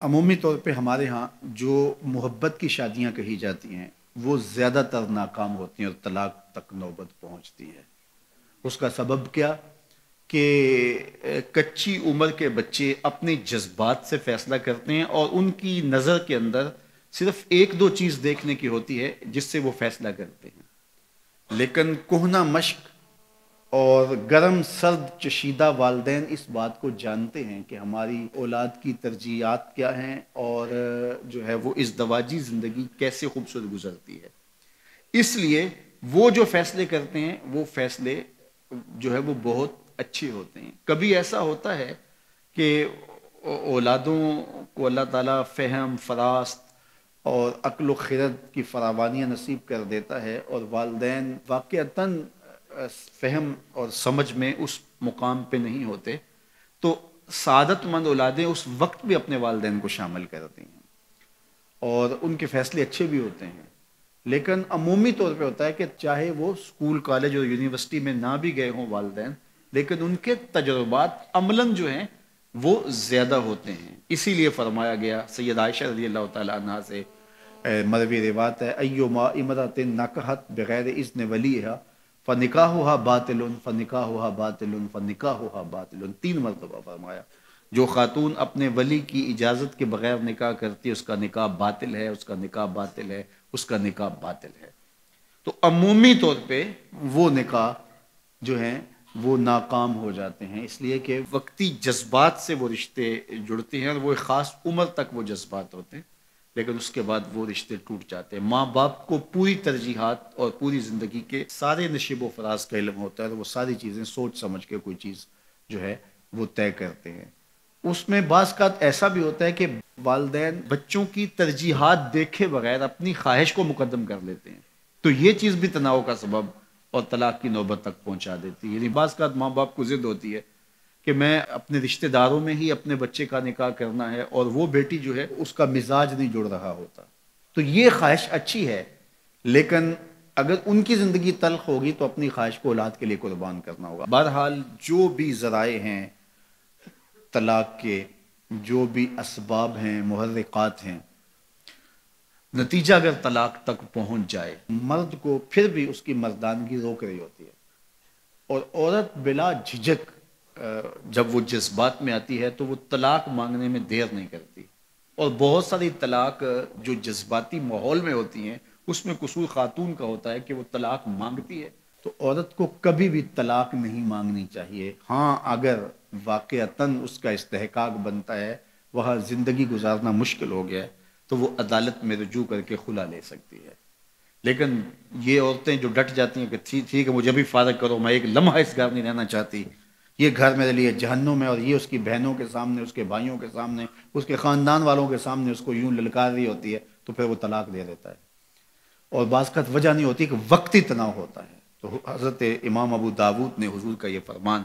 عمومی طور پہ ہمارے ہاں جو محبت کی شادیاں کہی جاتی ہیں وہ زیادہ تر ناکام ہوتی ہیں اور طلاق تک نوبت پہنچتی ہے۔ اس کا سبب کیا کہ کچی عمر کے بچے اپنے جذبات سے فیصلہ کرتے ہیں اور ان کی نظر کے اندر صرف ایک دو چیز دیکھنے کی ہوتی ہے جس سے وہ فیصلہ کرتے ہیں، لیکن کہنہ مشق اور گرم سرد چشیدہ والدین اس بات کو جانتے ہیں کہ ہماری اولاد کی ترجیحات کیا ہیں اور جو ہے وہ ازدواجی زندگی کیسے خوبصورت گزرتی ہے۔ اس لیے وہ جو فیصلے کرتے ہیں وہ فیصلے جو ہے وہ بہت اچھے ہوتے ہیں۔ کبھی ایسا ہوتا ہے کہ اولادوں کو اللہ تعالیٰ فہم، فراست اور عقل و خرد کی فراوانیاں نصیب کر دیتا ہے اور والدین واقعتاً فہم اور سمجھ میں اس مقام پہ نہیں ہوتے، تو سعادت مند اولادیں اس وقت بھی اپنے والدین کو شامل کرتی ہیں اور ان کے فیصلے اچھے بھی ہوتے ہیں۔ لیکن عمومی طور پہ ہوتا ہے کہ چاہے وہ اسکول، کالج اور یونیورسٹی میں نہ بھی گئے ہوں والدین، لیکن ان کے تجربات عملاً جو ہیں وہ زیادہ ہوتے ہیں۔ اسی لیے فرمایا گیا سید عائشہ رضی اللہ تعالیٰ عنہ سے مروی روایت ہے، ایما امرأۃ نکحت بغیر اذن ولیہا فنکاحها باطل فنکاحها باطل فنکاحها باطل، 3 مرتبہ فرمایا جو خاتون اپنے ولی کی اجازت کے بغیر نکاح کرتی ہے اس کا نکاح باطل ہے، اس کا نکاح باطل ہے، اس کا نکاح باطل ہے۔ تو عمومی طور پہ وہ نکاح جو ہیں وہ ناکام ہو جاتے ہیں، اس لیے کہ وقتی جذبات سے وہ رشتے جڑتے ہیں اور وہ ایک خاص عمر تک وہ جذبات ہوتے ہیں، لیکن اس کے بعد وہ رشتے ٹوٹ جاتے ہیں۔ ماں باپ کو پوری ترجیحات اور پوری زندگی کے سارے نشیب و فراز کا علم ہوتا ہے اور وہ ساری چیزیں سوچ سمجھ کے کوئی چیز جو ہے وہ طے کرتے ہیں۔ اس میں بعض کا ایسا بھی ہوتا ہے کہ والدین بچوں کی ترجیحات دیکھے بغیر اپنی خواہش کو مقدم کر لیتے ہیں، تو یہ چیز بھی تناؤ کا سبب اور طلاق کی نوبت تک پہنچا دیتی ہے۔ یعنی بعض کا ماں باپ کو ضد ہوتی ہے کہ میں اپنے رشتہ داروں میں ہی اپنے بچے کا نکاح کرنا ہے اور وہ بیٹی جو ہے اس کا مزاج نہیں جڑ رہا ہوتا، تو یہ خواہش اچھی ہے، لیکن اگر ان کی زندگی تلخ ہوگی تو اپنی خواہش کو اولاد کے لیے قربان کرنا ہوگا۔ بہرحال جو بھی ذرائع ہیں طلاق کے، جو بھی اسباب ہیں، محرکات ہیں، نتیجہ اگر طلاق تک پہنچ جائے، مرد کو پھر بھی اس کی مردانگی روک رہی ہوتی ہے اور عورت بلا جھجک جب وہ جذبات میں آتی ہے تو وہ طلاق مانگنے میں دیر نہیں کرتی، اور بہت ساری طلاق جو جذباتی ماحول میں ہوتی ہیں اس میں قصور خاتون کا ہوتا ہے کہ وہ طلاق مانگتی ہے۔ تو عورت کو کبھی بھی طلاق نہیں مانگنی چاہیے، ہاں اگر واقعتاً اس کا استحقاق بنتا ہے، وہاں زندگی گزارنا مشکل ہو گیا ہے، تو وہ عدالت میں رجوع کر کے خلا لے سکتی ہے۔ لیکن یہ عورتیں جو ڈٹ جاتی ہیں کہ ٹھیک ہے مجھے بھی فارغ کرو، میں ایک لمحہ اس گھر نہیں رہنا چاہتی، یہ گھر میرے لیے جہنم ہے، اور یہ اس کی بہنوں کے سامنے، اس کے بھائیوں کے سامنے، اس کے خاندان والوں کے سامنے اس کو یوں للکار رہی ہوتی ہے، تو پھر وہ طلاق دے دیتا ہے۔ اور بعض کا وجہ نہیں ہوتی کہ وقتی تناؤ ہوتا ہے۔ تو حضرت امام ابو داود نے حضور کا یہ فرمان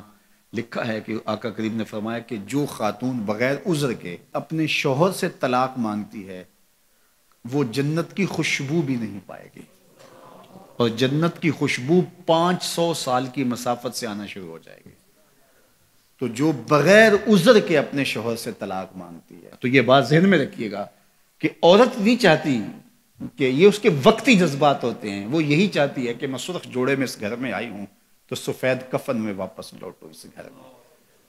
لکھا ہے کہ آقا کریم نے فرمایا کہ جو خاتون بغیر عذر کے اپنے شوہر سے طلاق مانگتی ہے وہ جنت کی خوشبو بھی نہیں پائے گی، اور جنت کی خوشبو 500 سال کی مسافت سے آنا شروع ہو جائے گی۔ تو جو بغیر عذر کے اپنے شوہر سے طلاق مانگتی ہے، تو یہ بات ذہن میں رکھیے گا کہ عورت نہیں چاہتی کہ یہ اس کے وقتی جذبات ہوتے ہیں، وہ یہی چاہتی ہے کہ میں سرخ جوڑے میں اس گھر میں آئی ہوں تو سفید کفن میں واپس لوٹوں اس گھر میں،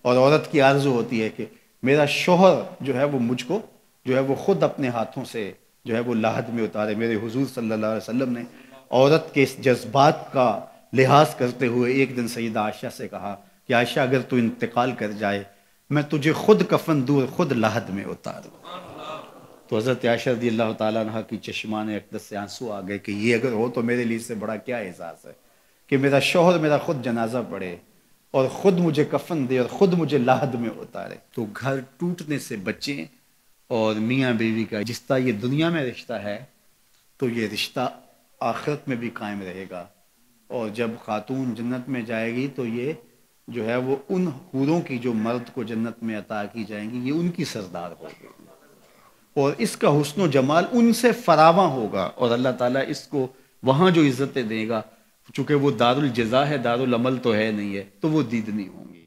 اور عورت کی آرزو ہوتی ہے کہ میرا شوہر جو ہے وہ مجھ کو جو ہے وہ خود اپنے ہاتھوں سے جو ہے وہ لاحد میں اتارے۔ میرے حضور صلی اللہ علیہ وسلم نے عورت کے اس جذبات کا لحاظ کرتے ہوئے ایک دن سیدہ عائشہ سے کہا کہ عائشہ اگر تو انتقال کر جائے میں تجھے خود کفن دور، خود لاحد میں اتاروں۔ تو حضرت عائشہ رضی اللہ تعالیٰ عنہ کی چشمان اقدس سے آنسو آ گئے کہ یہ اگر ہو تو میرے لیے اس سے بڑا کیا احساس ہے کہ میرا شوہر میرا خود جنازہ پڑھے اور خود مجھے کفن دے اور خود مجھے لاحد میں اتارے۔ تو گھر ٹوٹنے سے بچیں، اور میاں بیوی کا جس طرح یہ دنیا میں رشتہ ہے تو یہ رشتہ آخرت میں بھی قائم رہے گا، اور جب خاتون جنت میں جائے گی تو یہ جو ہے وہ ان حوروں کی جو مرد کو جنت میں عطا کی جائیں گی، یہ ان کی سردار ہوگی، اور اس کا حسن و جمال ان سے فراواں ہوگا، اور اللہ تعالیٰ اس کو وہاں جو عزتیں دے گا، چونکہ وہ دار الجزا ہے، دار العمل تو ہے نہیں ہے، تو وہ دیدنی ہوں گی۔